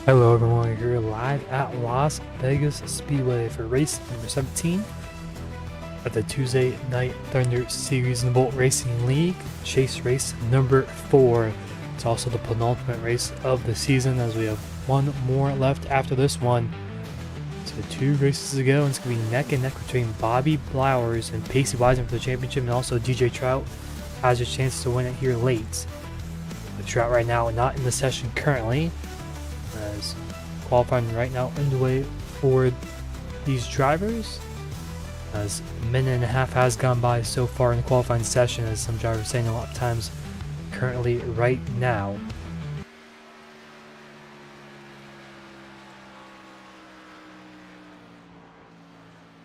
Hello everyone, we're here live at Las Vegas Speedway for race number 17 at the Tuesday Night Thunder Series in the Bolt Racing League, chase race number 4. It's also the penultimate race of the season as we have one more left after this one. So 2 races to go, and it's going to be neck and neck between Bobby Blowers and Pacey Wiseman for the championship, and also DJ Trout has a chance to win it here late. The Trout right now not in the session currently, as qualifying right now underway for these drivers, as a minute and a half has gone by so far in the qualifying session, as some drivers saying a lot of times currently right now.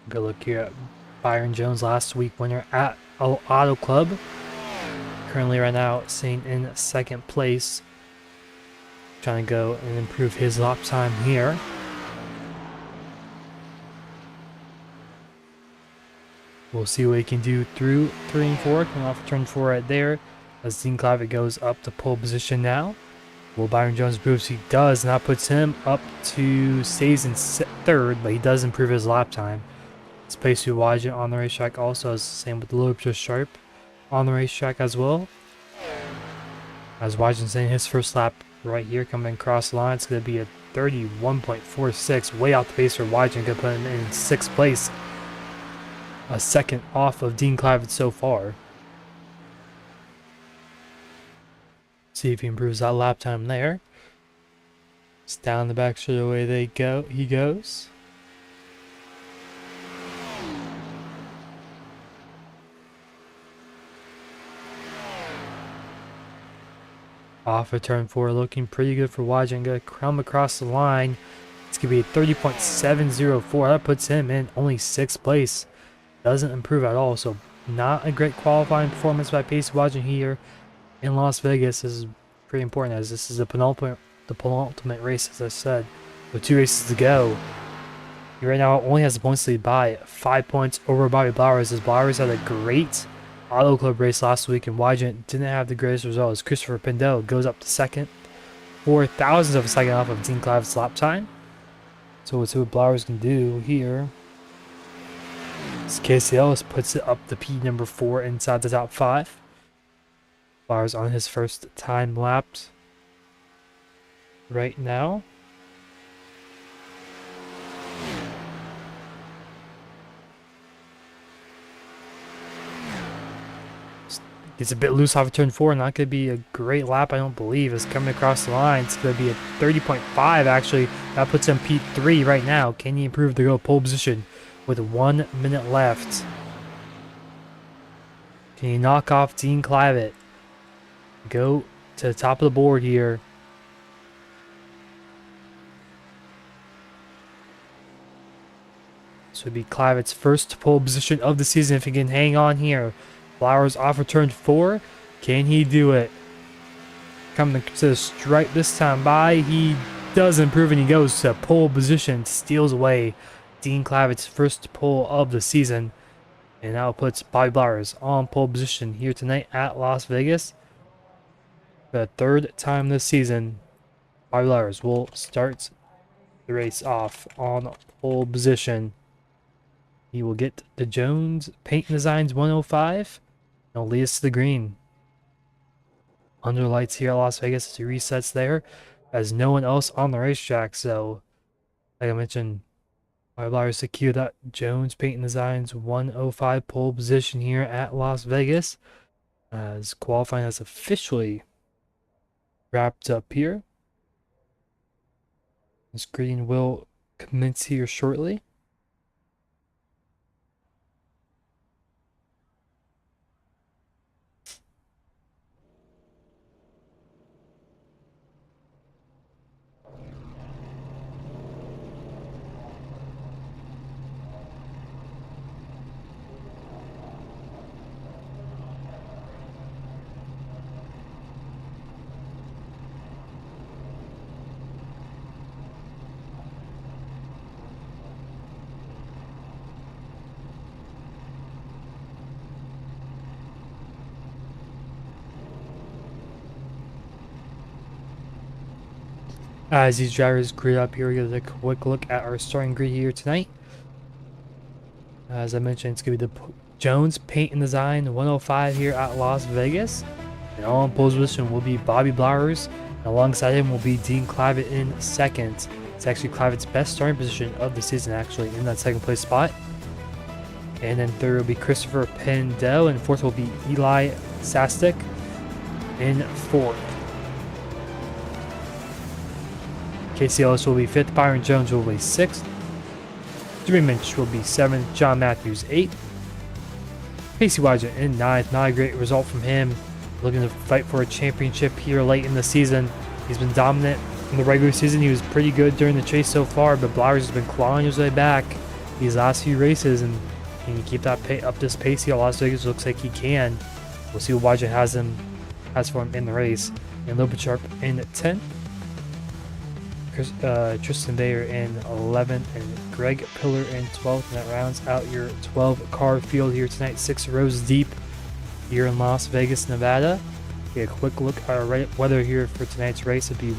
Good look here at Byron Jones, last week winner at Auto Club, currently right now sitting in second place, trying to go and improve his lap time here. We'll see what he can do through 3 and 4, coming off turn 4 right there, as Dean Clavitt goes up to pole position now. Will Byron Jones improves? He does, and that puts him up to stays in third, but he does improve his lap time. Space to Wajin on the racetrack also, as same with Lewis Sharp on the racetrack as well. As Wajin saying his first lap right here coming across the line, it's going to be a 31.46, way out the pace for Wajin, going to put him in 6th place. A second off of Dean Clavitt so far. See if he improves that lap time there. It's down the back straight away he goes. Off of turn 4, looking pretty good for Wajin. Gonna come across the line. It's gonna be a 30.704. That puts him in only 6th place. Doesn't improve at all, so not a great qualifying performance by Pacey Wajin here in Las Vegas. This is pretty important, as this is the penultimate race, as I said, with 2 races to go. He right now only has the points lead by 5 points over Bobby Blowers, as Blowers had a great Auto Club race last week, and Wajin didn't have the greatest results. Christopher Pindell goes up to second, 0.04 of a second off of Dean Clavitt's lap time. So we'll see what Blowers can do here. Casey Ellis puts it up to P number 4 inside the top 5. Blowers on his first time lapped right now. Gets a bit loose off of turn 4, not going to be a great lap, I don't believe. It's coming across the line. It's going to be a 30.5 actually. That puts him P3 right now. Can he improve to go pole position with 1 minute left? Can he knock off Dean Clavitt? Go to the top of the board here. This would be Clavitt's first pole position of the season if he can hang on here. Blowers off of turn 4. Can he do it? Coming to the stripe this time by. He does improve, and he goes to pole position. Steals away Dean Clavitt's first pole of the season. And now puts Bobby Blowers on pole position here tonight at Las Vegas. For the 3rd time this season, Bobby Blowers will start the race off on pole position. He will get the Jones Paint Designs 105. And he'll lead us to the green. Under lights here at Las Vegas as he resets there, as no one else on the racetrack. So, like I mentioned, Bobby Blowers secured that Jones Paint Designs 105 pole position here at Las Vegas, as qualifying has officially wrapped up here. This green will commence here shortly. As these drivers grid up here, we get a quick look at our starting grid here tonight. As I mentioned, it's going to be the Jones Paint and Design 105 here at Las Vegas. And all in pole position will be Bobby Blowers. And alongside him will be Dean Clavitt in second. It's actually Clavitt's best starting position of the season, actually, in that second place spot. And then third will be Christopher Pendel, and fourth will be Eli Sastek in fourth. Casey Ellis will be fifth, Byron Jones will be sixth, Jimmy Minch will be seventh, John Matthews eighth, Casey Wadgen in ninth. Not a great result from him. Looking to fight for a championship here late in the season. He's been dominant in the regular season. He was pretty good during the chase so far, but Blowers has been clawing his way back these last few races, and can you keep that up this pace here? Las Vegas looks like he can. We'll see what Wadgen has for him in the race. And Lopacharp in 10th. Tristan Bayer in 11th, and Greg Pillar in 12th, and that rounds out your 12-car field here tonight, 6 rows deep here in Las Vegas, Nevada. Get a quick look at our weather here for tonight's race. It'll be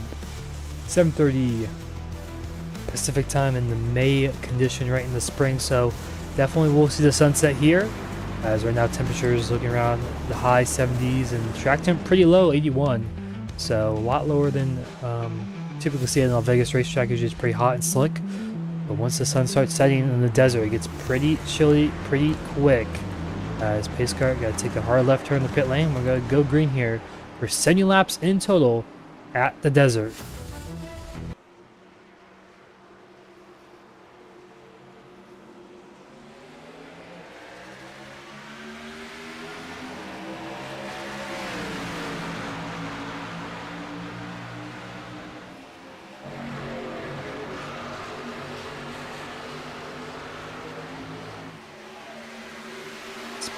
7:30 Pacific time in the May condition, right in the spring, so definitely we'll see the sunset here. As right now temperatures looking around the high 70s and track temp pretty low, 81, so a lot lower than typically see it on a Vegas racetrack. Usually it's pretty hot and slick, but once the sun starts setting in the desert, it gets pretty chilly pretty quick. As pace car, got to take a hard left turn in the pit lane. We're going to go green here for 70 laps in total at the desert.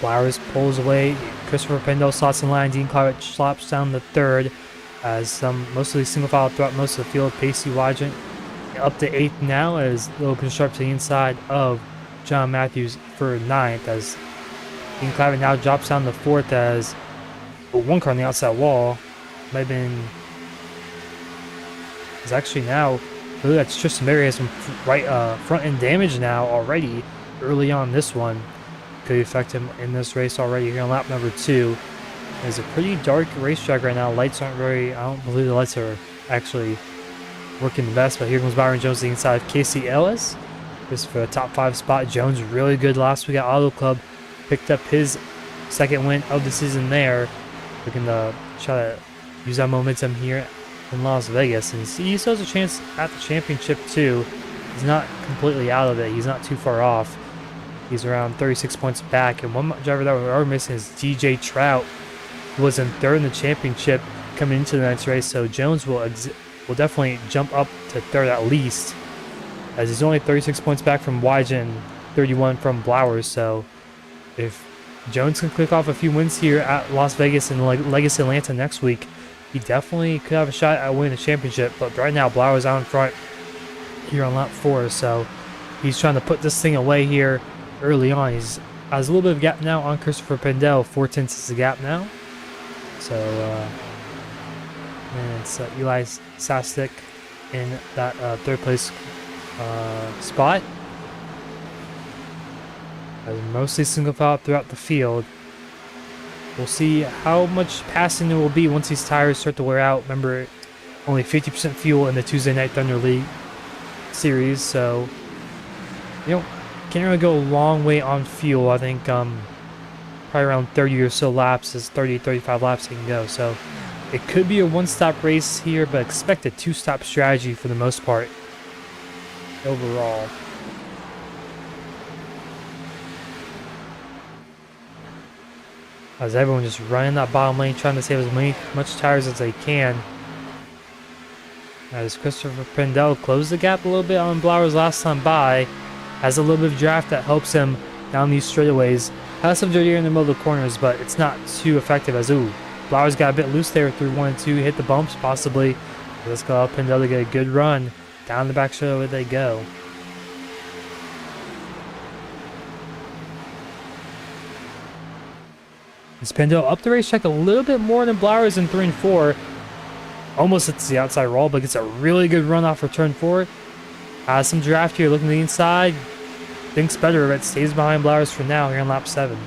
Flowers pulls away. Christopher Pendel slots in line. Dean Clavitt slops down the third. As mostly single file throughout most of the field. Pacey Wadgen up to 8th now, as Logan Sharp to the inside of John Matthews for 9th. As Dean Clavitt now drops down to 4th, as one car on the outside wall might have been. Is actually now. Really, that's Tristan Berry has some front end damage now already early on this one. Could affect him in this race already here on lap number 2. It's a pretty dark racetrack right now. Lights aren't very, I don't believe the lights are actually working the best, but here comes Byron Jones the inside of Casey Ellis. Just for a top 5 spot. Jones really good last week at Auto Club. Picked up his second win of the season there. Looking to try to use that momentum here in Las Vegas. And he still has a chance at the championship too. He's not completely out of it. He's not too far off. He's around 36 points back, and one driver that we are missing is DJ Trout, who was in third in the championship coming into the next race. So Jones will definitely jump up to third at least, as he's only 36 points back from Wadgen, 31 from Blowers. So if Jones can click off a few wins here at Las Vegas and Legacy Atlanta next week, he definitely could have a shot at winning the championship. But right now, Blowers out in front here on lap 4, so he's trying to put this thing away here early on. He's has a little bit of gap now on Christopher Pendel. 4/10 is the gap now. So and it's Eli Sastek in that third place spot. Mostly single file throughout the field. We'll see how much passing there will be once these tires start to wear out. Remember, only 50% fuel in the Tuesday Night Thunder League series, so can't really go a long way on fuel. I think probably around 30 or so laps, is 30, 35 laps he can go. So it could be a one-stop race here, but expect a two-stop strategy for the most part overall. As everyone just running that bottom lane, trying to save as much tires as they can. As Christopher Pendel closed the gap a little bit on Blowers last time by. Has a little bit of draft that helps him down these straightaways. Has some dirty air in the middle of the corners, but it's not too effective as, Blowers got a bit loose there through 1 and 2, hit the bumps possibly. Let's go up Pendel to get a good run. Down the back straightaway they go. Pendel up the racetrack a little bit more than Blowers in 3 and 4. Almost hits the outside wall, but gets a really good run off for turn 4. Has some draft here, looking to the inside. Thinks better of it, stays behind Blowers for now here on lap 7.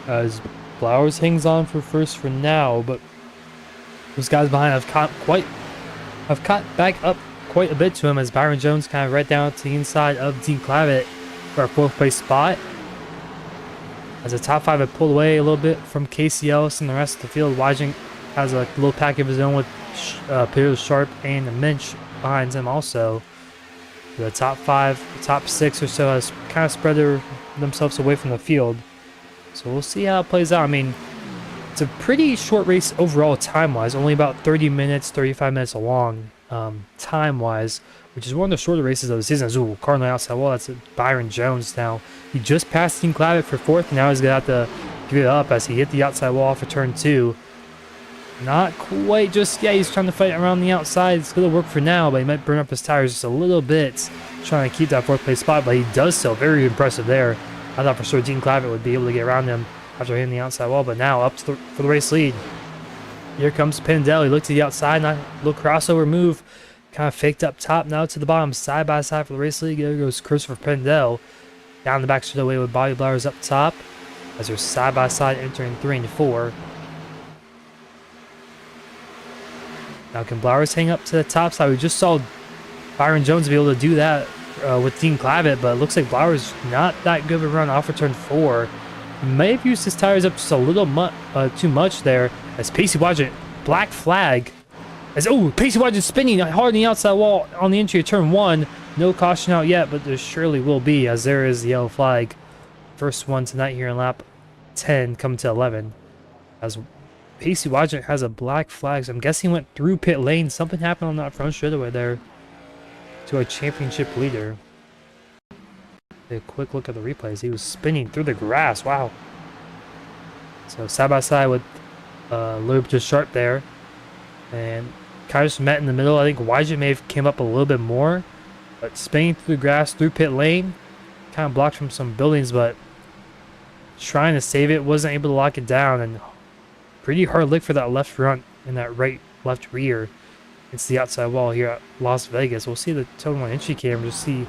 As Blowers hangs on for first for now, but those guys behind have caught back up quite a bit to him as Byron Jones kind of right down to the inside of Dean Clavitt for our 4th place spot. As the top 5 have pulled away a little bit from Casey Ellis and the rest of the field, Wajing has a little pack of his own with Peter Sharp and Minch behind him also. The top 5, the top 6 or so has kind of spread themselves away from the field. So we'll see how it plays out. I mean, it's a pretty short race overall time-wise, only about 30 minutes, 35 minutes long time-wise, which is one of the shorter races of the season. Ooh, car on the outside wall, that's Byron Jones now. He just passed Dean Clavitt for 4th, and now he's going to have to give it up as he hit the outside wall for turn 2. Not quite just yet. He's trying to fight around the outside. It's going to work for now, but he might burn up his tires just a little bit, trying to keep that 4th place spot, but he does so. Very impressive there. I thought for sure Dean Clavitt would be able to get around him after hitting the outside wall, but now up to for the race lead. Here comes Pendel. He looked to the outside, not a little crossover move. Kind of faked up top, now to the bottom, side by side for the race lead. There goes Christopher Pendel. Down the back straightaway with Bobby Blowers up top as they're side by side entering 3 and 4. Now can Blowers hang up to the top side? We just saw Byron Jones be able to do that with Dean Clavitt, but it looks like Blowers not that good of a run off of turn 4. He may have used his tires up just a little too much there as Pacey Wadgett, black flag. As Pacey Wadgett spinning hard on the outside wall on the entry of turn 1. No caution out yet, but there surely will be as there is the yellow flag. First one tonight here in lap 10 coming to 11. As Pacey Wadgett has a black flag, so I'm guessing he went through pit lane. Something happened on that front straightaway there to a championship leader. A quick look at the replays. He was spinning through the grass. Wow. So side by side with Lube just sharp there, and kind of just met in the middle. I think Wadgett may have came up a little bit more, but spinning through the grass through pit lane, kind of blocked from some buildings, but trying to save it, wasn't able to lock it down, and pretty hard lick for that left front and that left rear. It's the outside wall here at Las Vegas. We'll see the total on entry camera to see.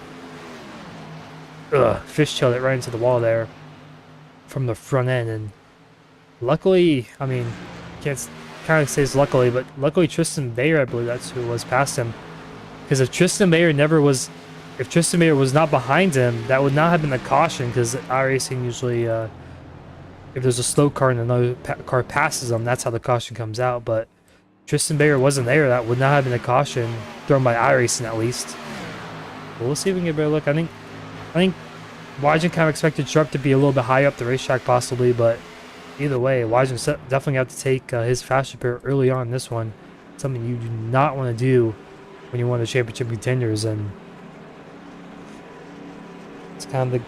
Fishtailed it right into the wall there from the front end, and luckily, I mean, can't kind of say it's luckily, but luckily Tristan Bayer, I believe that's who was past him. Because if Tristan Bayer was not behind him, that would not have been a caution. Because iRacing usually, if there's a slow car and another car passes them, that's how the caution comes out. But Tristan Bayer wasn't there. That would not have been a caution thrown by iRacing at least. But we'll see if we can get a better look. I think Wadgett kind of expected Sharp to be a little bit higher up the racetrack possibly, but either way, Wadgett's definitely have to take his fast repair early on in this one. Something you do not want to do when you want the championship contenders, and it's kind of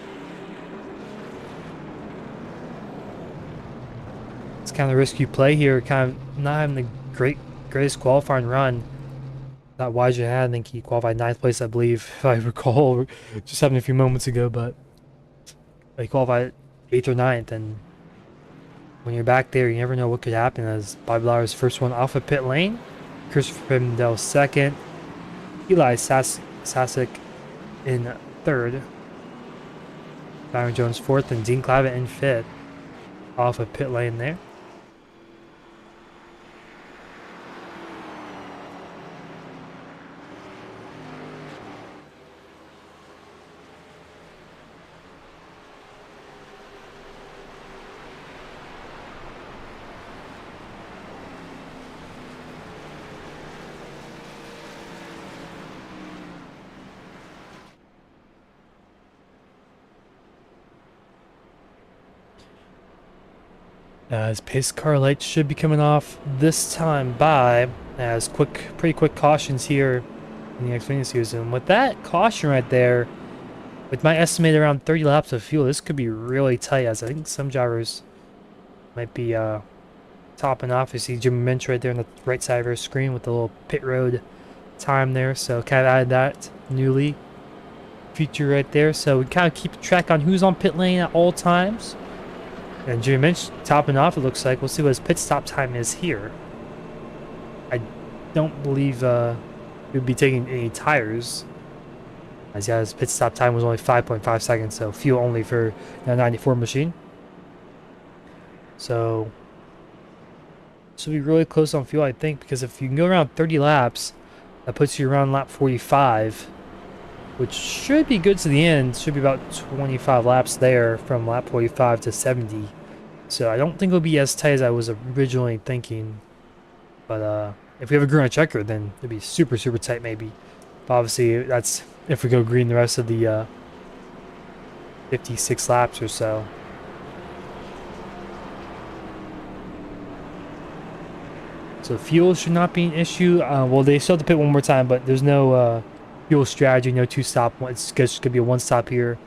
the risk you play here, kind of not having the greatest qualifying run that Wadgett had. I think he qualified 9th place, I believe, if I recall, just happened a few moments ago, but he qualified 8th or 9th, and when you're back there, you never know what could happen. As Bobby Blowers' first one off of pit lane, Christopher Pendel 2nd, Eli Sasek in 3rd, Byron Jones 4th, and Dean Clavitt in 5th off of pit lane there. As pace car lights should be coming off this time by, as pretty quick cautions here in the Xfinity season. With that caution right there, with my estimate around 30 laps of fuel, this could be really tight, as I think some drivers might be topping off. You see Jimmy Minch right there on the right side of our screen with the little pit road time there. So kind of added that newly feature right there. So we kind of keep track on who's on pit lane at all times. And Jimmy Minch topping off, it looks like. We'll see what his pit stop time is here. I don't believe he'll be taking any tires. As yeah, his pit stop time was only 5.5 seconds, so fuel only for the 94 machine. So this will be really close on fuel, I think, because if you can go around 30 laps, that puts you around lap 45, which should be good to the end. Should be about 25 laps there from lap 45 to 70. So I don't think it'll be as tight as I was originally thinking. But if we have a green checker, then it'll be super, super tight maybe. But obviously, that's if we go green the rest of the 56 laps or so. So fuel should not be an issue. Well, they still have to pit one more time, but there's no fuel strategy, no two-stop. It's just going to be a one-stop here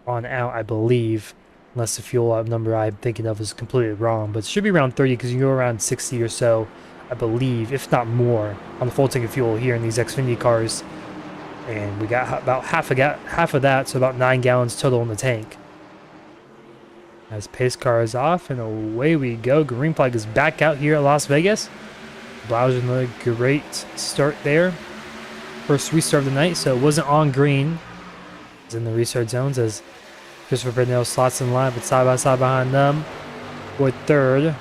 on out, I believe. Unless the fuel number I'm thinking of is completely wrong. But it should be around 30 because you can go around 60 or so, I believe, if not more, on the full tank of fuel here in these Xfinity cars. And we got about half of that, so about 9 gallons total in the tank. As pace car is off, and away we go. Green flag is back out here at Las Vegas. Blau's in a great start there. First restart of the night, so it wasn't on green. It's in the restart zones as Christopher Bernal slots in line, but side by side behind them. For third.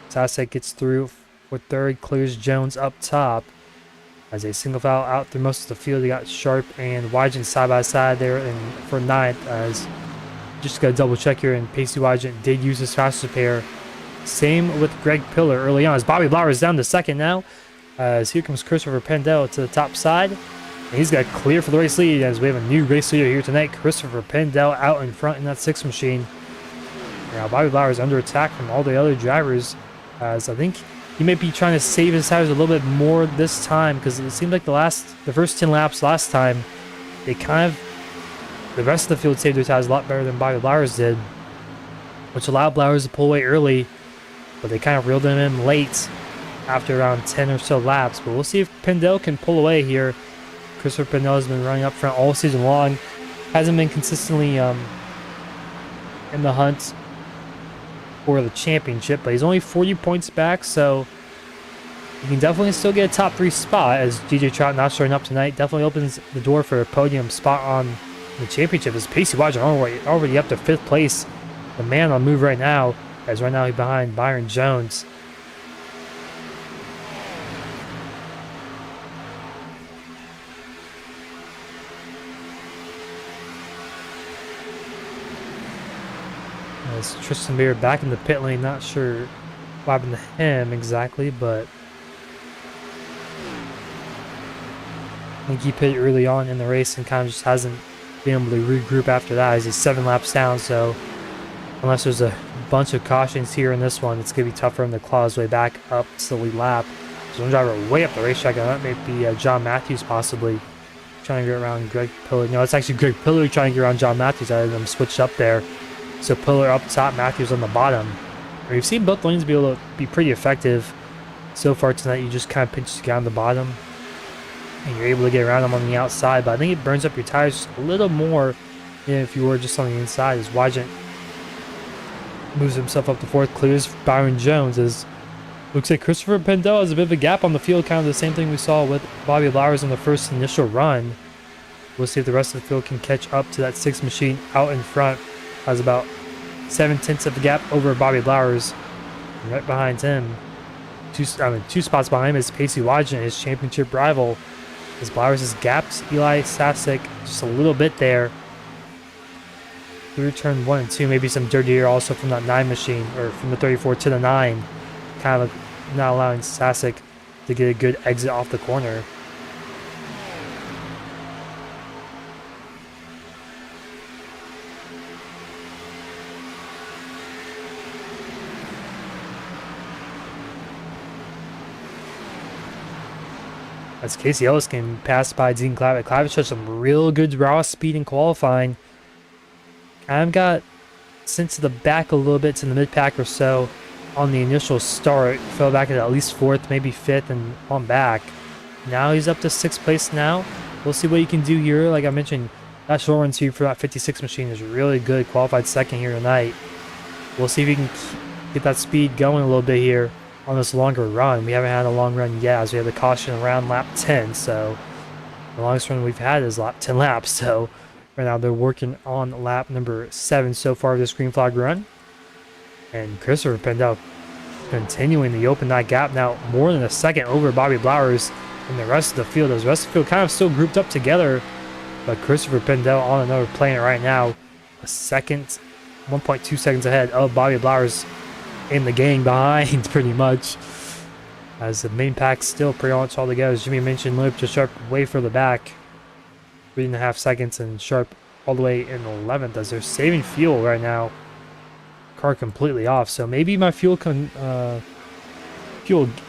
Sasek gets through for third, clears Jones up top. As a single foul out through most of the field, they got Sharp and Wygant side by side there, and for ninth, as just got to double check here, and Pacey Wygant did use his fastest pair. Same with Greg Pillar early on, as Bobby Blauer is down to second now. As here comes Christopher Pendel to the top side. And he's got clear for the race lead, as we have a new race leader here tonight. Christopher Pendel out in front in that 6 machine. Now Bobby Blauer is under attack from all the other drivers, as I think he might be trying to save his tires a little bit more this time, because it seemed like the first 10 laps last time, they kind of, the rest of the field saved their tires a lot better than Bobby Blauer's did, which allowed Blauer's to pull away early, but they kind of reeled him in late after around 10 or so laps. But we'll see if Pendel can pull away here. Christopher Pendel has been running up front all season long, hasn't been consistently in the hunt for the championship, but he's only 40 points back, so you can definitely still get a top 3 spot, as DJ Trout not showing up tonight definitely opens the door for a podium spot on the championship. As Pacey Wygant already up to 5th place, the man on move right now, as right now he's behind Byron Jones. As Tristan Beer back in the pit lane, not sure what happened to him exactly, but I think he pitted early on in the race and kind of just hasn't been able to regroup after that, as he's 7 laps down. So unless there's a bunch of cautions here in this one, it's going to be tough for him to claw his way back up to the lead lap. So one driver way up the racetrack, and that may be John Matthews possibly trying to get around Greg Pillar. No, it's actually Greg Pillar trying to get around John Matthews. I had them switched up there. So Pillar up top, Matthews on the bottom. We've seen both lanes be able to be pretty effective so far tonight. You just kind of pinch down the bottom, and you're able to get around them on the outside. But I think it burns up your tires a little more than if you were just on the inside. As Wygant moves himself up to 4th, clears Byron Jones. As looks like Christopher Pendel has a bit of a gap on the field, kind of the same thing we saw with Bobby Blauer's in the first initial run. We'll see if the rest of the field can catch up to that 6 machine out in front. Has about 7/10 of the gap over Bobby Blauer's. And right behind him, 2 spots behind him, is Pacey Wygant, his championship rival. As Blauer's has gapped Eli Sasek just a little bit there through turn 1 and 2. Maybe some dirty air also from that 9 machine, or from the 34 to the 9, kind of not allowing Sasek to get a good exit off the corner. As Casey Ellis can pass by Dean Clavitt. Clavitt showed some real good raw speed in qualifying. Kind of got sent to the back a little bit to the mid-pack or so on the initial start. Fell back at least 4th, maybe 5th, and on back. Now he's up to 6th place now. We'll see what he can do here. Like I mentioned, that short run speed for that 56 machine is really good. Qualified 2nd here tonight. We'll see if he can get that speed going a little bit here on this longer run. We haven't had a long run yet, as we have the caution around lap 10. So the longest run we've had is 10 laps. So right now they're working on lap number 7 so far of this green flag run. And Christopher Pendel continuing to open that gap now more than a second over Bobby Blowers and the rest of the field. As the rest of the field kind of still grouped up together, but Christopher Pendel on another planet right now, a second, 1.2 seconds ahead of Bobby Blowers in the gang behind, pretty much. As the main pack still pretty much all together. As Jimmy mentioned, Loop to Sharp way further back, 3.5 seconds, and Sharp all the way in 11th as they're saving fuel right now. Car completely off, so maybe my fuel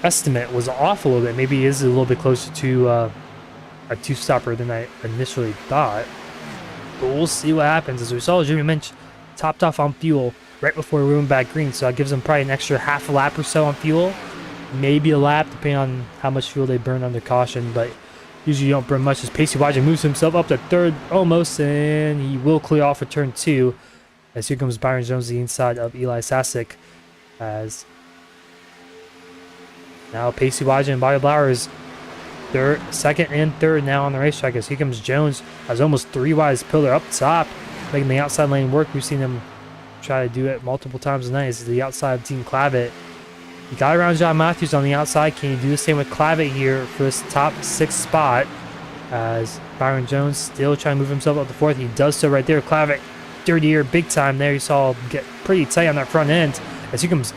estimate was off a little bit. Maybe it is a little bit closer to a 2-stopper than I initially thought. But we'll see what happens. As we saw, Jimmy Minch topped off on fuel right before we went back green, so that gives them probably an extra half a lap or so on fuel. Maybe a lap, depending on how much fuel they burn under caution, but usually you don't burn much. As Pacey Wajin moves himself up to 3rd almost, and he will clear off for turn 2. As here comes Byron Jones, the inside of Eli Sasek. As now Pacey Wajin and Bobby Blowers, 2nd and 3rd now on the racetrack. As here comes Jones, has almost 3 wide pillar up top, making the outside lane work. We've seen him try to do it multiple times tonight. This is the outside of Dean Clavitt. He got around John Matthews on the outside. Can he do the same with Clavitt here for this top 6 spot? As Byron Jones still trying to move himself up to 4th. He does so right there. Clavitt, dirty year, big time there. You saw him get pretty tight on that front end. As here comes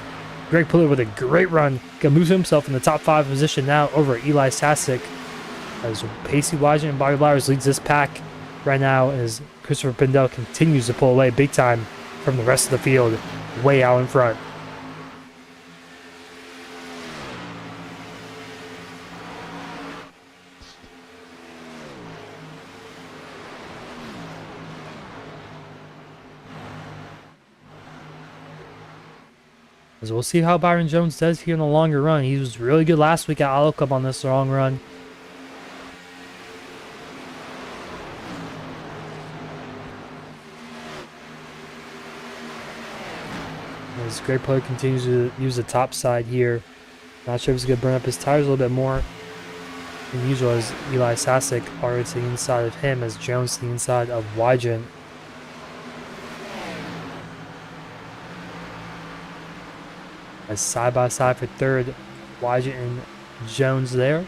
Greg Puller with a great run. Gonna move himself in the top 5 position now over Eli Sasek. As Pacey Wajin and Bobby Blowers leads this pack right now, as Christopher Pendel continues to pull away big time from the rest of the field, way out in front. As we'll see how Byron Jones does here in the longer run. He was really good last week at Auto Club on this long run. As Greg Player continues to use the top side here. Not sure if he's going to burn up his tires a little bit more than usual, as Eli Sasek already to the inside of him, as Jones to the inside of Wygen. As side by side for 3rd, Wygen and Jones there.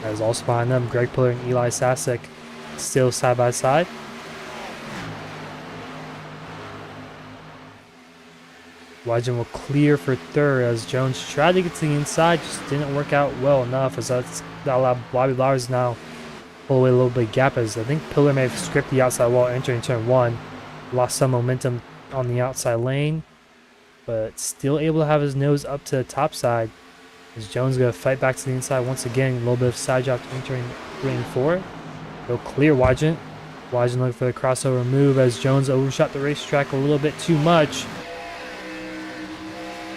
As also behind them, Greg Puller and Eli Sasek still side by side. Wygen will clear for 3rd as Jones tried to get to the inside, just didn't work out well enough, as that allowed Bobby Blowers now pull away a little bit gap, as I think Puller may have stripped the outside wall entering turn 1. Lost some momentum on the outside lane, but still able to have his nose up to the top side. As Jones going to fight back to the inside once again. A little bit of side drop entering lane 4. He'll clear Wygen. Wygen looking for the crossover move as Jones overshot the racetrack a little bit too much.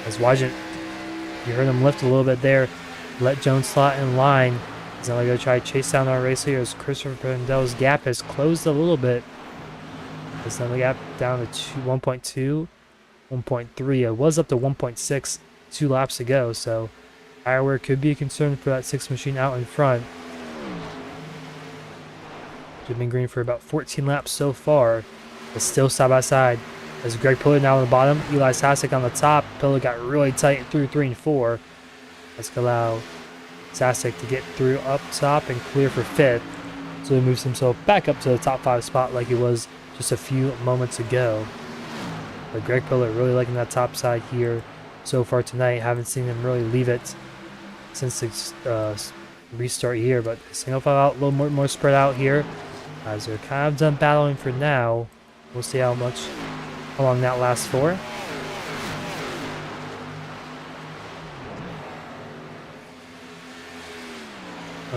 As Wygen, you heard him lift a little bit there. Let Jones slot in line. He's now going to try to chase down our race here as Christopher Pendel's gap has closed a little bit. It's now the gap down to 1.2, 1.3. It was up to 1.6 2 laps ago, so tire wear could be a concern for that 6 machine out in front. We've been green for about 14 laps so far, but still side by side. As Greg Puller now on the bottom, Eli Sasek on the top. Puller got really tight through 3 and 4. That's going to allow Sasek to get through up top and clear for 5th. So he moves himself back up to the top 5 spot like he was just a few moments ago. But Greg Puller really liking that top side here so far tonight. Haven't seen him really leave it since the restart here, but single file out, a little more spread out here as they're kind of done battling for now. We'll see how long that lasts for.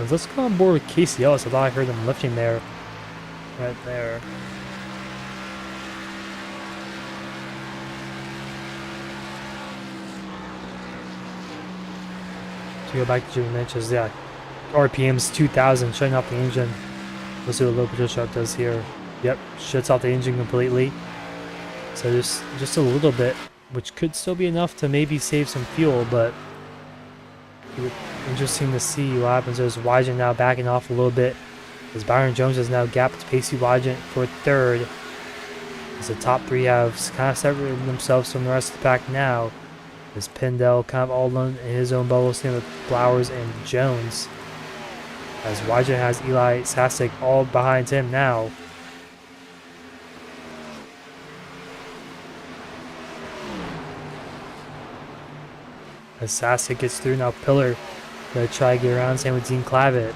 Let's go on board with Casey Ellis. I thought I heard him lifting there. Right there. To go back to Jimmy Menches, yeah. RPM's 2,000, shutting off the engine. Let's see what low potential sharp does here. Yep, shuts off the engine completely. So just a little bit, which could still be enough to maybe save some fuel, but interesting to see what happens. There's Wygent now backing off a little bit, as Byron Jones has now gapped Pacey Wygent for third. As the top three have kind of separated themselves from the rest of the pack now. As Pendell kind of all alone in his own bubble, same with Flowers and Jones. As Wygent has Eli Sasek all behind him now. As Sasek gets through now, Pillar gonna try to get around, same with Dean Clavitt.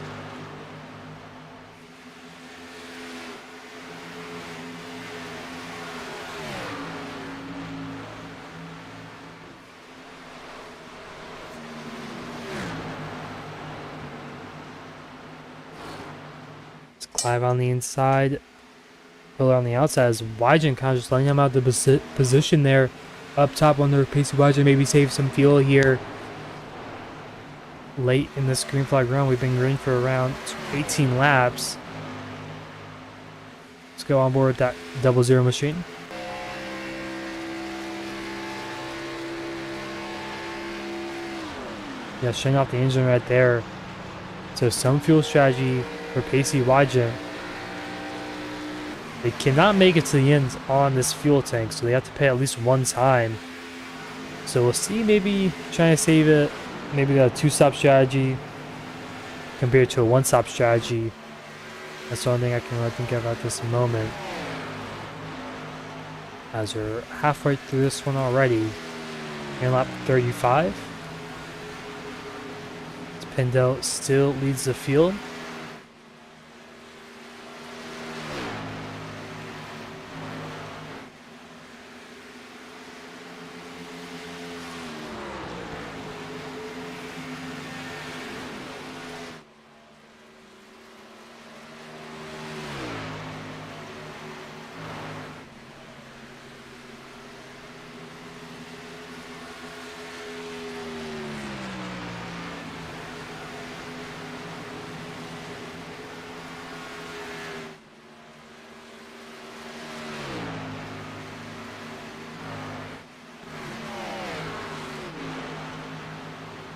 It's Clive on the inside, Pillar on the outside, as Wygent kind of just letting him out the position there. Up top under Pacey Wygent, maybe save some fuel here. Late in this green flag run, we've been green for around 18 laps. Let's go on board with that 00 machine. Yeah, shutting off the engine right there. So some fuel strategy for Pacey Wygent. They cannot make it to the end on this fuel tank, so they have to pay at least one time. So we'll see, maybe trying to save it, maybe a two-stop strategy compared to a one-stop strategy. That's the only thing I can really think of at this moment. As we're halfway through this one already. In lap 35. Pendell still leads the field.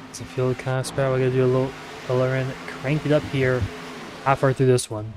It's a field kind of spot. We're gonna do a little filler in, crank it up here, halfway through this one.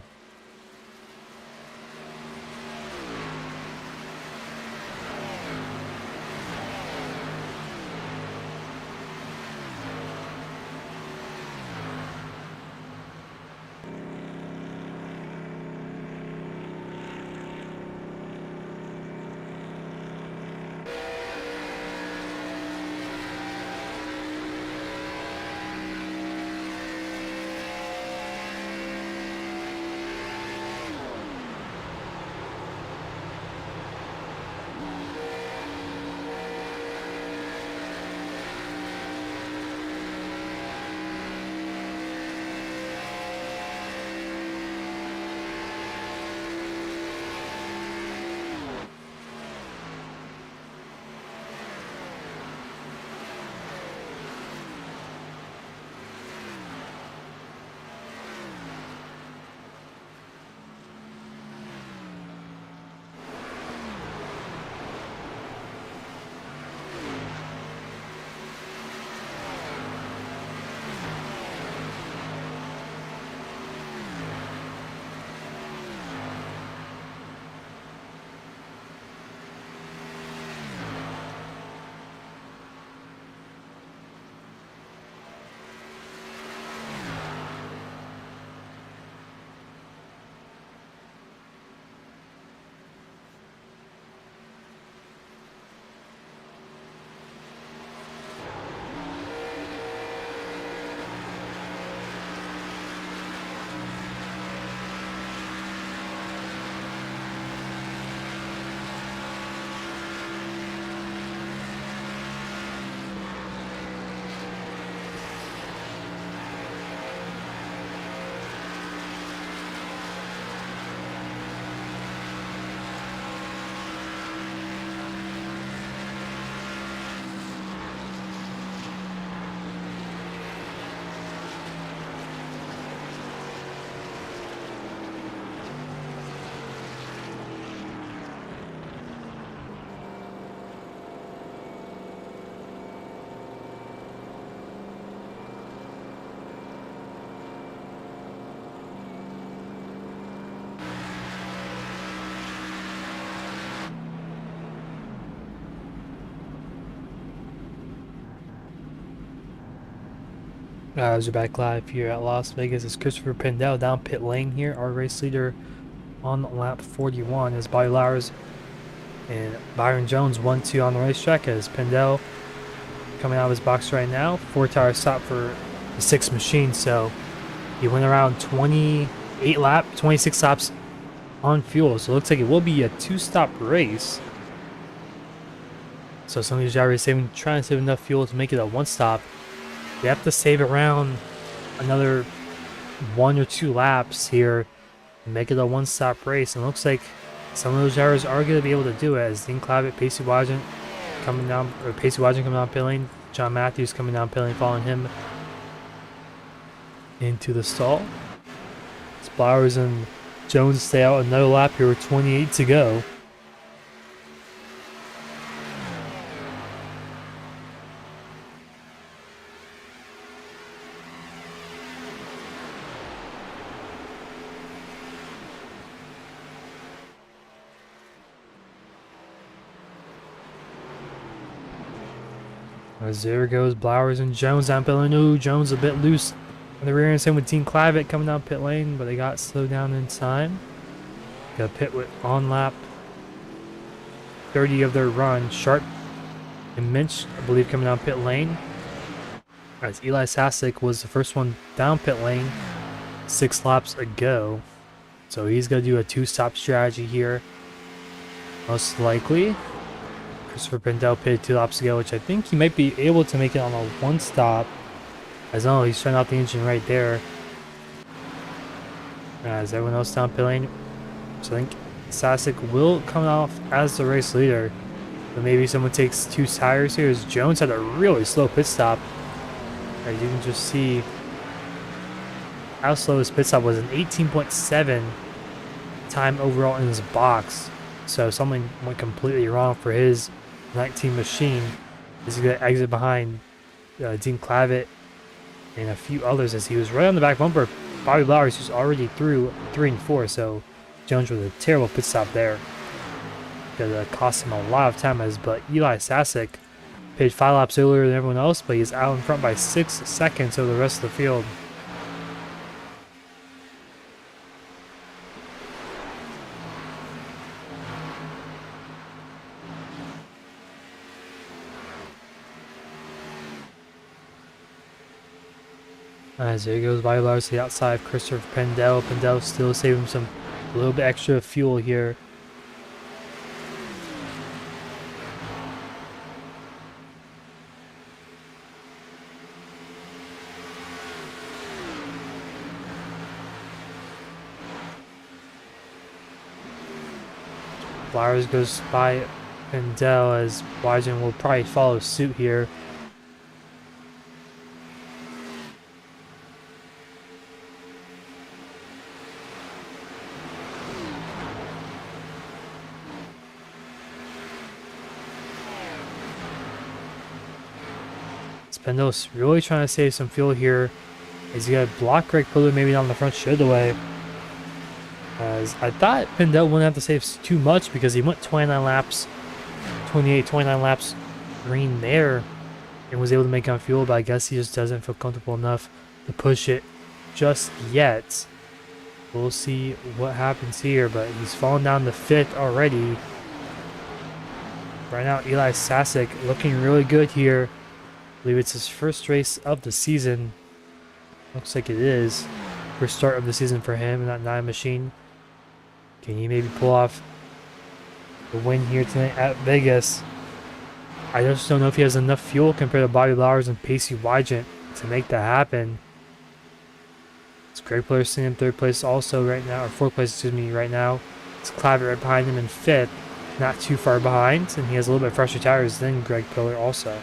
As we're back live here at Las Vegas, it's Christopher Pendel down pit lane here, our race leader on lap 41 is Bobby Lowers and Byron Jones 1-2 on the racetrack as Pendel coming out of his box right now. 4-tire stop for the 6th machine, so he went around 26 laps on fuel, so it looks like it will be a 2-stop race. So some of these drivers are trying to save enough fuel to make it a 1-stop. They have to save around another 1 or 2 laps here and make it a 1-stop race. And it looks like some of those drivers are going to be able to do it, as Dean Clavitt, Pacey Wagent coming down pit lane, John Matthews coming down pit lane, following him into the stall. Flowers and Jones stay out another lap here with 28 to go. As there goes Blowers and Jones down pit lane. Ooh, Jones a bit loose on the rear end, same with Dean Clavitt coming down pit lane, but they got slowed down in time. Got pit with on lap 30 of their run. Sharp and Minch, I believe, coming down pit lane. As Eli Sasek was the first one down pit lane 6 laps ago. So he's going to do a 2-stop strategy here, most likely. Christopher Pendel pitted 2 laps ago, which I think he might be able to make it on a 1-stop. As long as he's turning out the engine right there. As everyone else down pit lane. So I think Sasek will come off as the race leader. But maybe someone takes 2 tires here, as Jones had a really slow pit stop. As you can just see how slow his pit stop was, an 18.7 time overall in his box. So something went completely wrong for his 19 machine. He's going to exit behind Dean Clavitt and a few others, as he was right on the back bumper. Bobby Blowers, who's already through 3 and 4, so Jones with a terrible pit stop there. That cost him a lot of time, but Eli Sasek pitted 5 laps earlier than everyone else, but he's out in front by 6 seconds of the rest of the field. As there goes Bobby Lowers to the outside of Christopher Pendel. Pendel still saving a little bit extra fuel here. Flowers goes by Pendel, as Wygen will probably follow suit here. Pendel's really trying to save some fuel here, as he got block Greg Pillar maybe on the front straightaway. As I thought Pendel wouldn't have to save too much, because he went 29 laps green there and was able to make on fuel, but I guess he just doesn't feel comfortable enough to push it just yet. We'll see what happens here, but he's fallen down to 5th already. Right now, Eli Sasek looking really good here. I believe it's his first race of the season. Looks like it is. First start of the season for him in that 9 machine. Can he maybe pull off the win here tonight at Vegas? I just don't know if he has enough fuel compared to Bobby Lowers and Pacey Wygant to make that happen. It's Greg Pillar sitting in 3rd place also right now, or 4th place, excuse me, right now. It's Clavitt right behind him in 5th, not too far behind, and he has a little bit fresher tires than Greg Pillar also.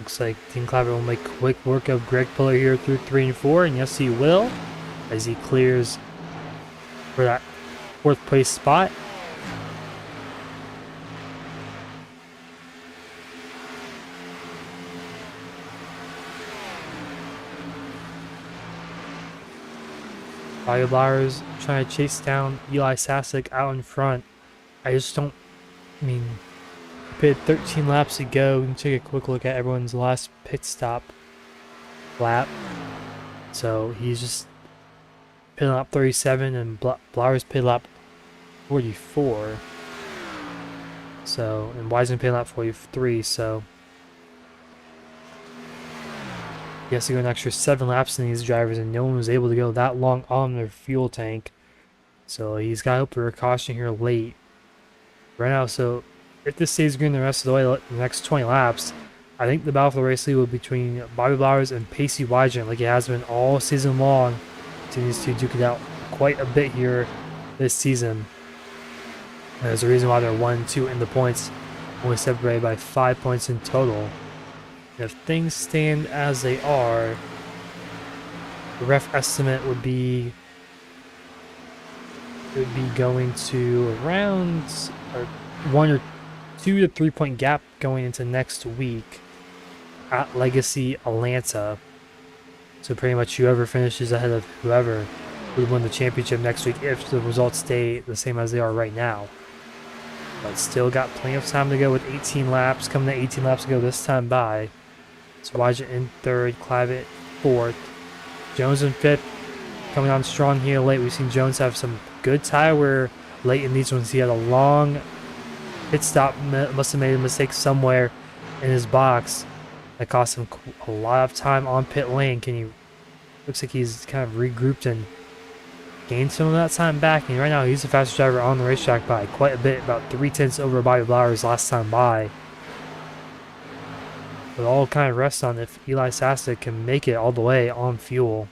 Looks like Dean Clavitt will make quick work of Greg Pillar here through 3 and 4, and yes, he will, as he clears for that 4th place spot. Bobby Blowers trying to chase down Eli Sasek out in front. I just don't. I mean, pit 13 laps to go. We can take a quick look at everyone's last pit stop lap. So he's just pit lap 37 and Blowers pit lap 44. So, and Wiseman pit lap 43. So he has to go an extra 7 laps in these drivers, and no one was able to go that long on their fuel tank. So he's got to hope for a caution here late. Right now, so if this stays green the rest of the way, the next 20 laps, I think the battle for the race lead will be between Bobby Blowers and Pacey Wiseman, like it has been all season long. So these two duke it out quite a bit here this season. And there's a reason why they're 1-2 in the points, only separated by 5 points in total. And if things stand as they are, the ref estimate would be going to around a 1 or 2 to 3 point gap going into next week at Legacy Atlanta. So pretty much whoever finishes ahead of whoever would win the championship next week if the results stay the same as they are right now. But still got plenty of time to go with 18 laps. Coming to 18 laps to go this time by. So Wajit in third, Clavitt fourth, Jones in fifth. Coming on strong here late. We've seen Jones have some good tire wear late in these ones. He had a long pit stop, must have made a mistake somewhere in his box that cost him a lot of time on pit lane. Looks like he's kind of regrouped and gained some of that time back. And right now he's the fastest driver on the racetrack by quite a bit, about 3/10 over Bobby Blowers last time by. But all kind of rests on if Eli Sasek can make it all the way on fuel.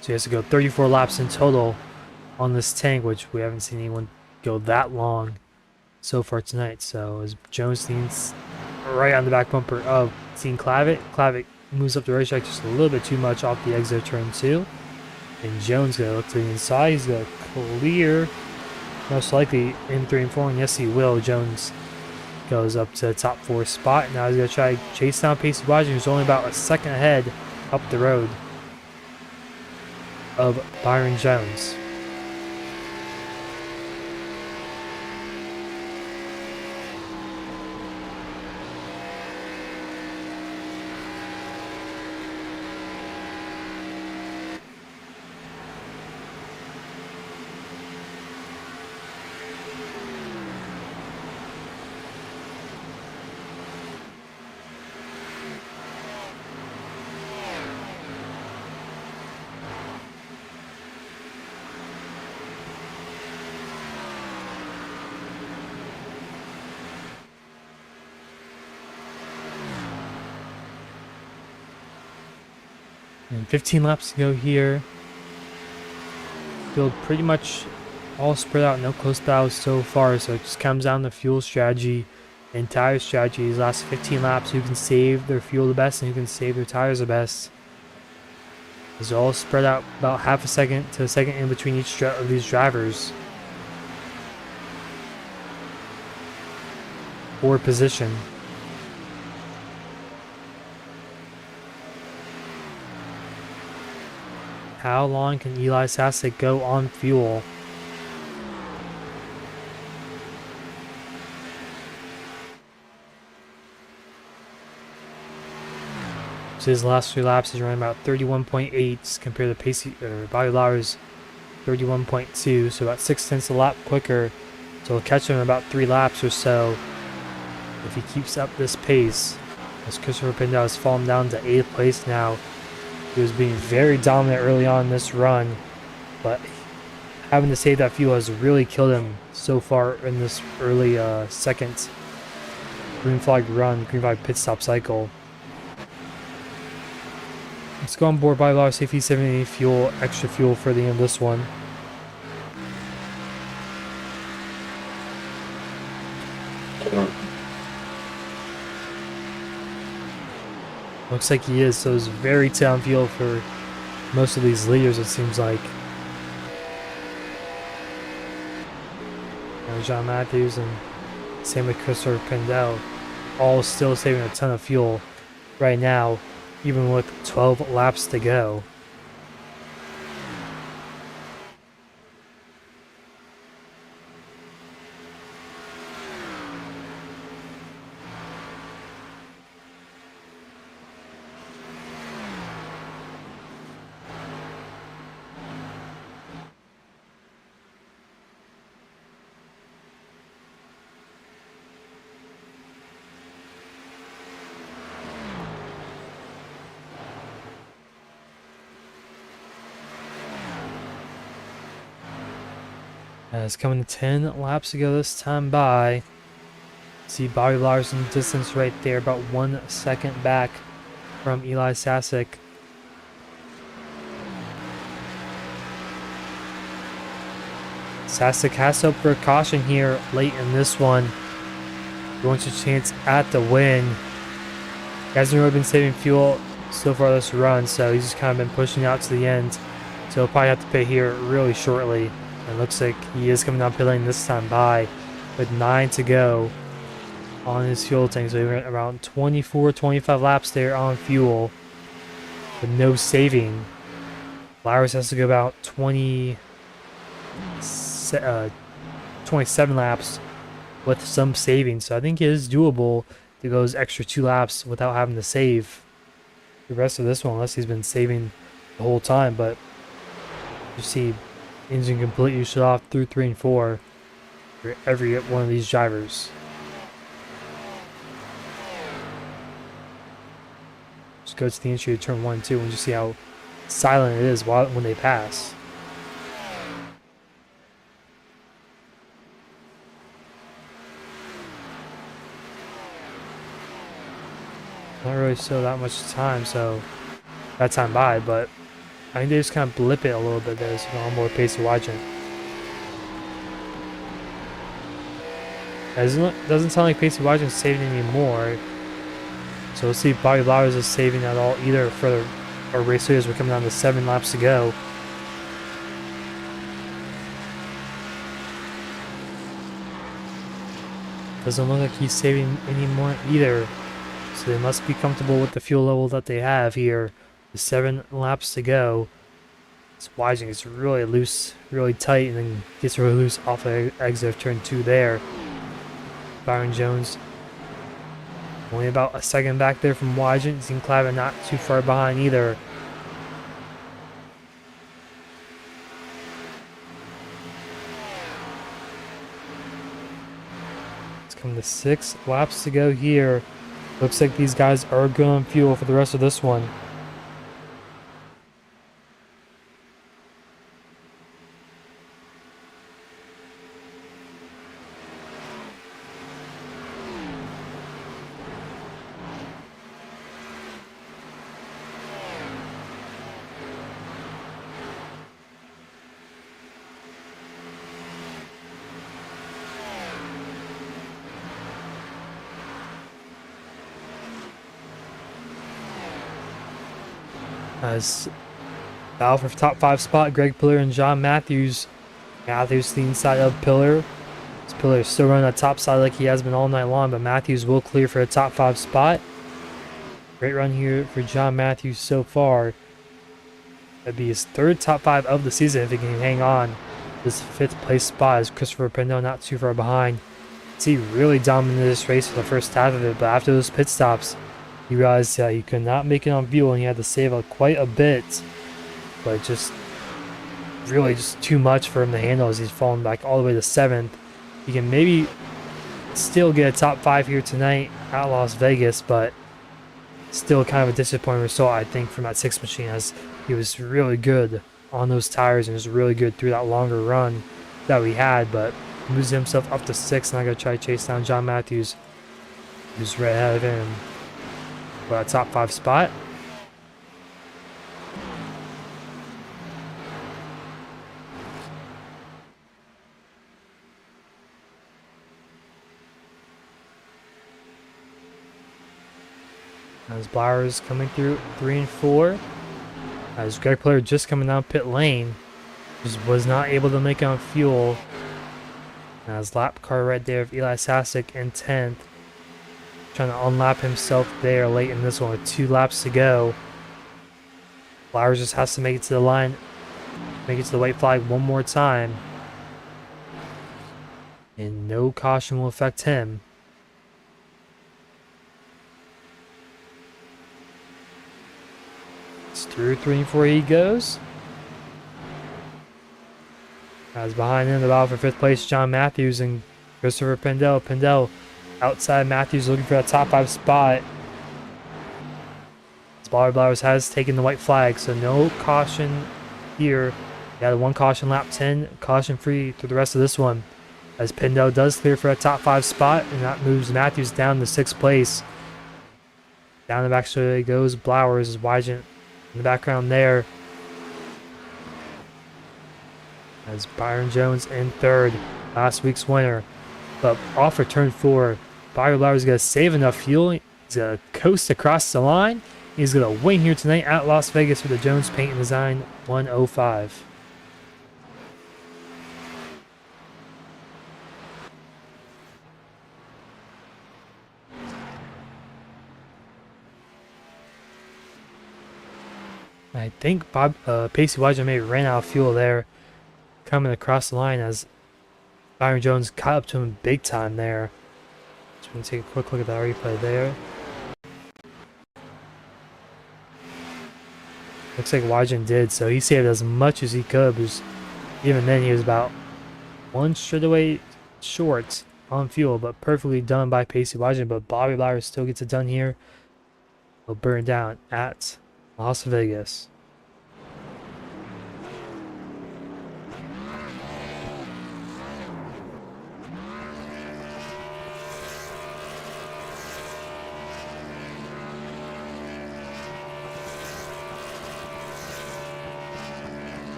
So he has to go 34 laps in total on this tank, which we haven't seen anyone go that long so far tonight. So as Jones leans right on the back bumper of Team Clavitt. Clavitt moves up the racetrack just a little bit too much off the exit of turn 2. And Jones going to look to the inside. He's going to clear, most likely, in 3 and 4. And yes, he will. Jones goes up to the top 4 spot. Now he's going to try to chase down Pacey Wiseman, who's only about a second ahead up the road of Byron Jones. And 15 laps to go here. Field pretty much all spread out, no close battles so far, so it just comes down to fuel strategy and tire strategy. These last 15 laps, who can save their fuel the best and who can save their tires the best. It's all spread out about half a second to a second in between each of these drivers. For position. How long can Eli Sasek go on fuel? So his last 3 laps is running about 31.8 compared to Pacey or Bobby Blowers 31.2, so about 6/10 a lap quicker. So he'll catch him in about 3 laps or so if he keeps up this pace. As Christopher Pindell has fallen down to 8th place now. He was being very dominant early on in this run, but having to save that fuel has really killed him so far in this early second green flag run, green flag pit stop cycle. Let's go on board by law safety 70 fuel, extra fuel for the end of this one. Looks like he is, so it's very down fuel for most of these leaders, it seems like. And John Matthews and same with Christopher Pindell, all still saving a ton of fuel right now, even with 12 laps to go. It's coming 10 laps to go this time by. See Bobby Blowers in the distance right there, about 1 second back from Eli Sasek. Sasek has to hope for a caution here late in this one. He wants a chance at the win. He hasn't really been saving fuel so far this run, so he's just kind of been pushing out to the end. So he'll probably have to pit here really shortly. It looks like he is coming down pit lane this time by with 9 to go on his fuel tank. So he went around 24, 25 laps there on fuel with no saving. Flowers has to go about 27 laps with some saving. So I think it is doable to go his extra 2 laps without having to save the rest of this one, unless he's been saving the whole time. But you see engine completely shut off through 3 and 4 for every one of these drivers. Just go to the entry of turn 1 and 2 and you see how silent it is when they pass. Not really still that much time, so that time by, but I think they just kind of blip it a little bit there, so on more pace to watch it. Doesn't sound like Pacey Watson is saving anymore. So we'll see if Bobby Blowers is saving at all either for our race leaders. We're coming down to 7 laps to go. Doesn't look like he's saving anymore either. So they must be comfortable with the fuel level that they have here. The 7 laps to go. It's Wising is really loose, really tight, and then gets really loose off the exit of turn 2 there. Byron Jones only about a second back there from Wising. Zinclavier not too far behind either. It's come to 6 laps to go here. Looks like these guys are good on fuel for the rest of this one. As battle for top 5 spot, Greg Pillar and John Matthews. Matthews to the inside of Pillar. Pillar is still running the top side like he has been all night long, but Matthews will clear for a top 5 spot. Great run here for John Matthews so far. That'd be his 3rd top 5 of the season if he can hang on. This 5th place spot is Christopher Pendo not too far behind. He really dominated this race for the first half of it, but after those pit stops, he realized that he could not make it on fuel and he had to save quite a bit. But just really just too much for him to handle as he's fallen back all the way to 7th. He can maybe still get a top 5 here tonight at Las Vegas, but still kind of a disappointing result, I think, from that 6 machine, as he was really good on those tires and was really good through that longer run that we had, but moves himself up to 6th, and I'm going to try to chase down John Matthews, who's right ahead of him for a top 5 spot. As Blowers coming through 3 and 4. As Greg Player just coming down pit lane. Just was not able to make it on fuel. As lap car right there of Eli Sasek in 10th. Trying to unlap himself there late in this one with 2 laps to go. Blowers just has to make it to the line. Make it to the white flag one more time. And no caution will affect him. Through 3 and 4 he goes. As behind him, the battle for 5th place, John Matthews and Christopher Pendel. Pendel outside Matthews looking for that top 5 spot. Bobby Blowers has taken the white flag, so no caution here Yeah, the one caution lap 10, caution free through the rest of this one. As Pindo does clear for a top 5 spot, and that moves Matthews down to 6th place. Down the back straight goes Blowers, is Wygent in the background there. As Byron Jones in 3rd, last week's winner. But off for turn 4, Byron Blowers is going to save enough fuel. He's going to coast across the line. He's going to win here tonight at Las Vegas for the Jones Paint and Design 105. I think Pacey Wygent may have ran out of fuel there coming across the line as Byron Jones caught up to him big time there. So we're going to take a quick look at that replay there. Looks like Wygent did, so he saved as much as he could, but even then he was about one straightaway short on fuel, but perfectly done by Pacey Wygent. But Bobby Blowers still gets it done here. He'll burn down at Las Vegas.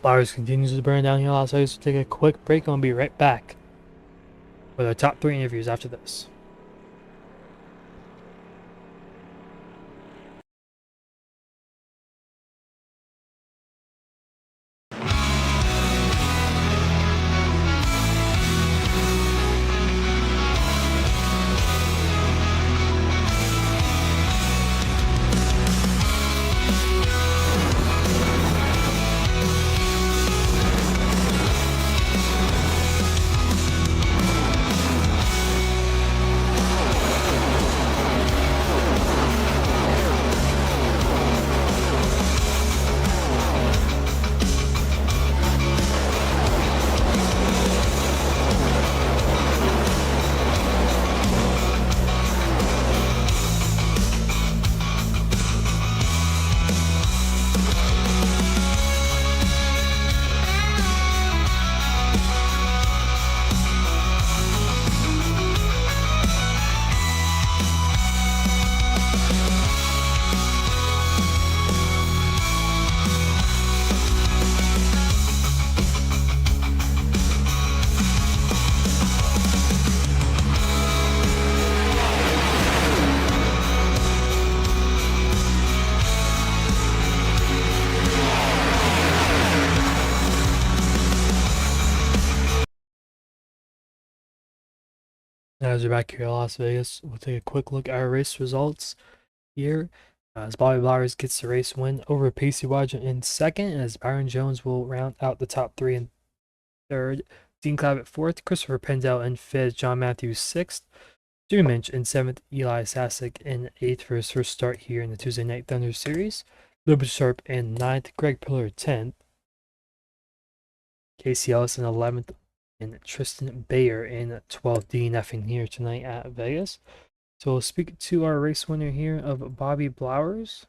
Blowers continues to burn down here. Las Vegas will take a quick break and we'll be right back with our top 3 interviews after this. As we're back here in Las Vegas, we'll take a quick look at our race results here. As Bobby Blowers gets the race win over Pacey Wygent in 2nd, as Byron Jones will round out the top 3 in 3rd. Dean Clabbett 4th, Christopher Pendell in 5th, John Matthews 6th, Jimmy Minch in 7th, Eli Sasek in 8th for his first start here in the Tuesday Night Thunder Series, Lucas Sharp in 9th, Greg Pillar 10th, Casey Ellis in 11th, and Tristan Bayer in 12th, DNFing here tonight at Vegas. So we'll speak to our race winner here of Bobby Blowers.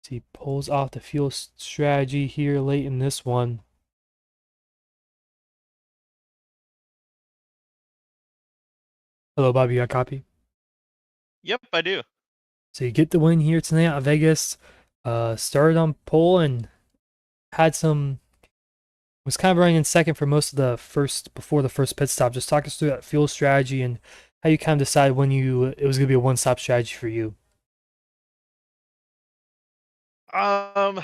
He pulls off the fuel strategy here late in this one. Hello, Bobby, you got a copy? Yep, I do. So you get the win here tonight at Vegas. Started on pole and had some, was kind of running in 2nd for most of the before the first pit stop. Just talk us through that fuel strategy and how you kind of decide when it was going to be a one-stop strategy for you. I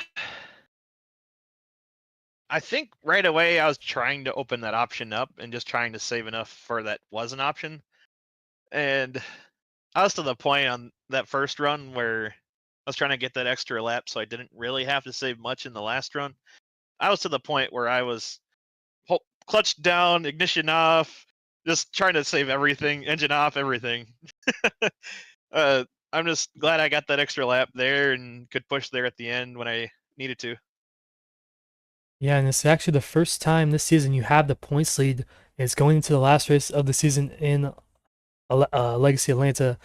think right away I was trying to open that option up and just trying to save enough for that was an option. And I was to the point on that first run where I was trying to get that extra lap, so I didn't really have to save much in the last run. I was to the point where I was clutch down, ignition off, just trying to save everything, engine off, everything. I'm just glad I got that extra lap there and could push there at the end when I needed to. Yeah, and it's actually the first time this season you have the points lead. And it's going into the last race of the season in Legacy Atlanta.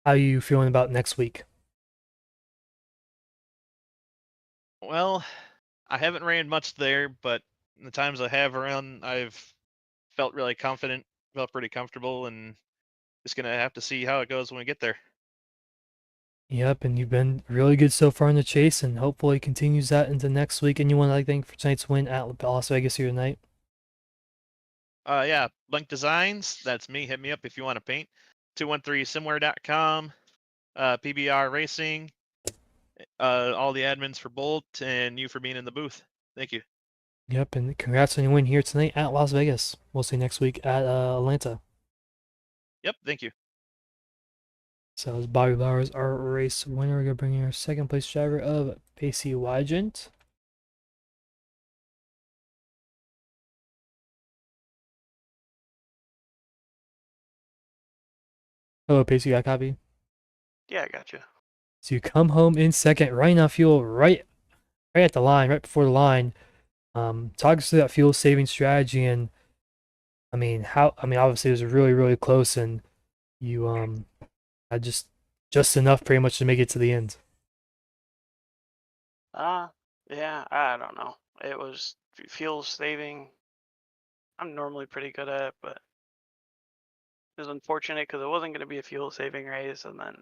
How are you feeling about next week? Well, I haven't ran much there, but in the times I have run, I've felt really confident, felt pretty comfortable, and just gonna have to see how it goes when we get there. Yep, and you've been really good so far in the chase, and hopefully continues that into next week. And you want to thank for tonight's win at Las Vegas here tonight. Yeah, Blink Designs, that's me. Hit me up if you want to paint. 213simware.com, PBR Racing, all the admins for Bolt, and you for being in the booth. Thank you. Yep, and congrats on your win here tonight at Las Vegas. We'll see you next week at Atlanta. Yep, thank you. So as Bobby Bowers, our race winner, we're gonna bring in our second place driver of Pacey Wygent. Hello, Pacey, you got a copy? Yeah, I got you. So you come home in second, running on fuel right at the line, right before the line. Talk us through that fuel saving strategy, and obviously it was really close, and you had just enough pretty much to make it to the end. Yeah, I don't know. It was fuel saving. I'm normally pretty good at, but it was unfortunate because it wasn't going to be a fuel saving race, and then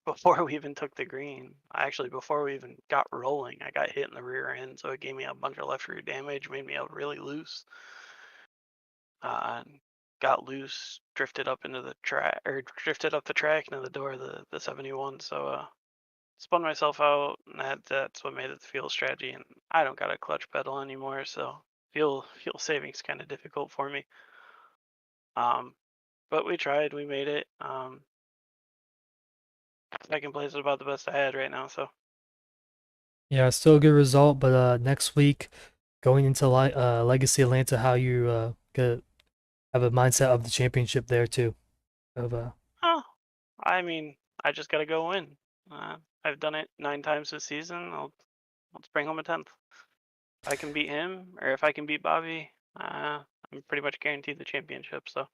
before we even took the green, before we even got rolling, I got hit in the rear end, so it gave me a bunch of left rear damage, made me out really loose. And got loose, drifted up into the track, or drifted up the track into the door of the 71. So spun myself out, and that's what made it the fuel strategy. And I don't got a clutch pedal anymore, so fuel saving's kind of difficult for me. But we tried, we made it. Second place is about the best I had right now, so. Yeah, still a good result, but next week going into Legacy Atlanta, how you gonna have a mindset of the championship there too? Of Oh, I mean, I just gotta go win. I've done it 9 times this season. Let's bring home a 10th. If I can beat him, or if I can beat Bobby, I'm pretty much guaranteed the championship. So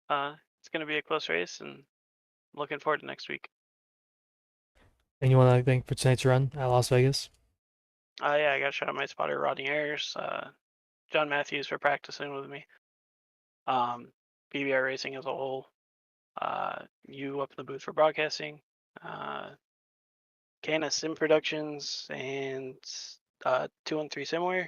it's gonna be a close race, and looking forward to next week. and you want to thank for tonight's run at Las Vegas? Yeah, I got a shout out my spotter Rodney Ayers, John Matthews for practicing with me. PBR Racing as a whole. You up in the booth for broadcasting. Canna Sim Productions and 213 Simware.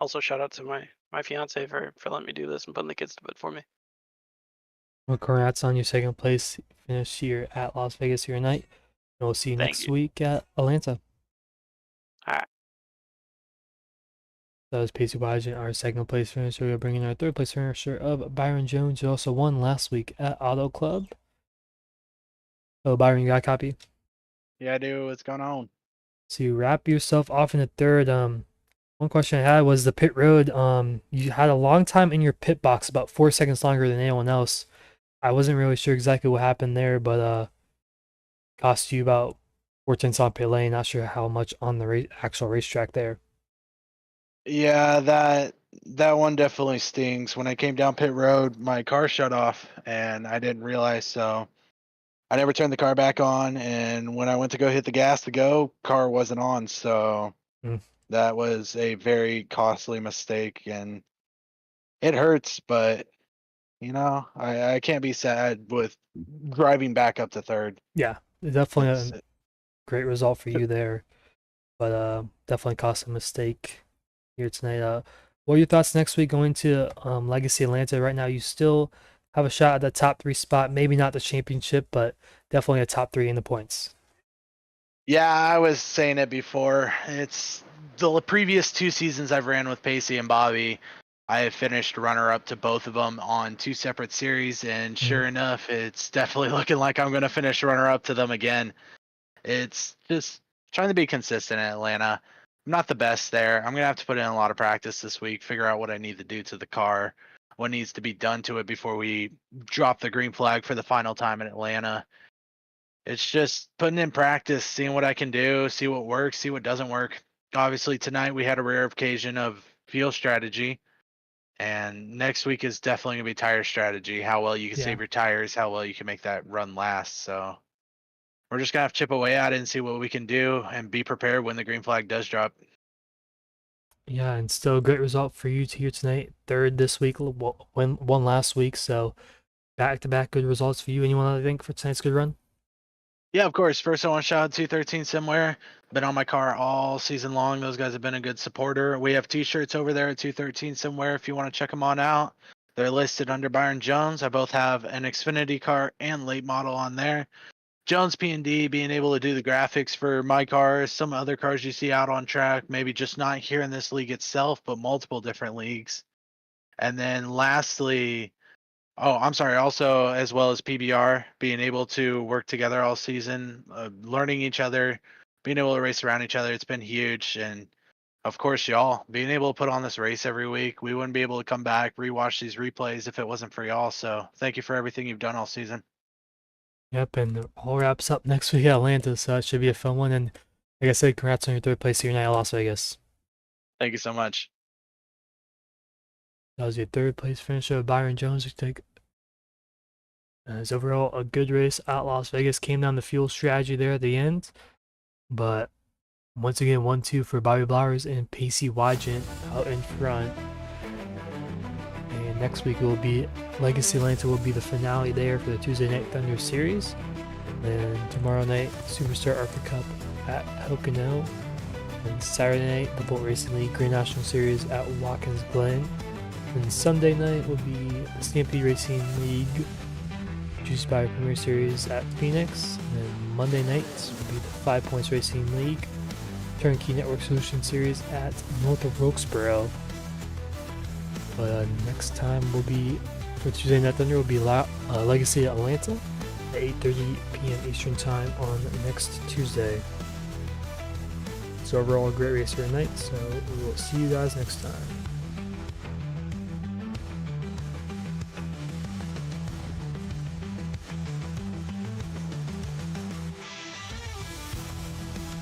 Also shout out to my fiance for letting me do this and putting the kids to bed for me. Well, congrats on your second place finish here at Las Vegas here tonight. And we'll see you Thank next you. week at Atlanta. All right. That was Pacey Wygent, our second place finisher. We're bringing our third place finisher of Byron Jones, who also won last week at Auto Club. Oh, Byron, you got a copy? Yeah, I do. What's going on? So you wrap yourself off in the third. One question I had was the pit road. You had a long time in your pit box, about 4 seconds longer than anyone else. I wasn't really sure exactly what happened there, but cost you about 4 tenths on pit lane. Not sure how much on the actual racetrack there. Yeah, that one definitely stings. When I came down pit road, my car shut off and I didn't realize, so I never turned the car back on, and when I went to go hit the gas to go, car wasn't on, so Mm. that was a very costly mistake and it hurts, but I can't be sad with driving back up to third. Yeah, definitely It's a great result for you there, but definitely cost a mistake here tonight. What are your thoughts next week going to Legacy Atlanta? Right now, you still have a shot at the top 3 spot. Maybe not the championship, but definitely a top 3 in the points. Yeah, I was saying it before. It's the previous 2 seasons I've ran with Pacey and Bobby. I have finished runner-up to both of them on 2 separate series, and sure enough, it's definitely looking like I'm going to finish runner-up to them again. It's just trying to be consistent in Atlanta. I'm not the best there. I'm going to have to put in a lot of practice this week, figure out what I need to do to the car, what needs to be done to it before we drop the green flag for the final time in Atlanta. It's just putting in practice, seeing what I can do, see what works, see what doesn't work. Obviously, tonight we had a rare occasion of fuel strategy. And next week is definitely gonna be tire strategy. How well you can Yeah. save your tires, how well you can make that run last. So we're just gonna have to chip away at it and see what we can do and be prepared when the green flag does drop. Yeah, and still a great result for you here tonight. Third this week, one last week. So back-to-back good results for you. Anyone I think for tonight's good run? Yeah, of course. First, I want to shout out 213 somewhere. Been on my car all season long. Those guys have been a good supporter. We have t-shirts over there at 213 somewhere if you want to check them on out. They're listed under Byron Jones. I both have an Xfinity car and late model on there. Jones P&D being able to do the graphics for my cars, some other cars you see out on track, maybe just not here in this league itself, but multiple different leagues. And then lastly, I'm sorry, also as well as PBR being able to work together all season, learning each other, being able to race around each other. It's been huge. And of course, y'all being able to put on this race every week. We wouldn't be able to come back, rewatch these replays if it wasn't for y'all. So thank you for everything you've done all season. Yep, and it all wraps up next week at Atlanta, so it should be a fun one. And like I said, congrats on your third place here tonight at Las Vegas. Thank you so much. That was your third place finish of Byron Jones. It's overall a good race at Las Vegas. Came down the fuel strategy there at the end, but once again, 1-2 for Bobby Blowers and Pacey Wygent out in front. And next week will be Legacy Atlanta will be the finale there for the Tuesday Night Thunder Series. And tomorrow night, Superstar ARCA Cup at Pocono. And Saturday night, the Bolt Racing League Grand National Series at Watkins Glen. And Sunday night will be the Stampede Racing League Juice by Premier Series at Phoenix. And then Monday nights will be the 5 Points Racing League Turnkey Network Solution Series at North of Wilkesboro. But next time will be for Tuesday Night Thunder will be Legacy Atlanta at 8:30 p.m. Eastern Time on next Tuesday. So overall, a great race here tonight. So we will see you guys next time.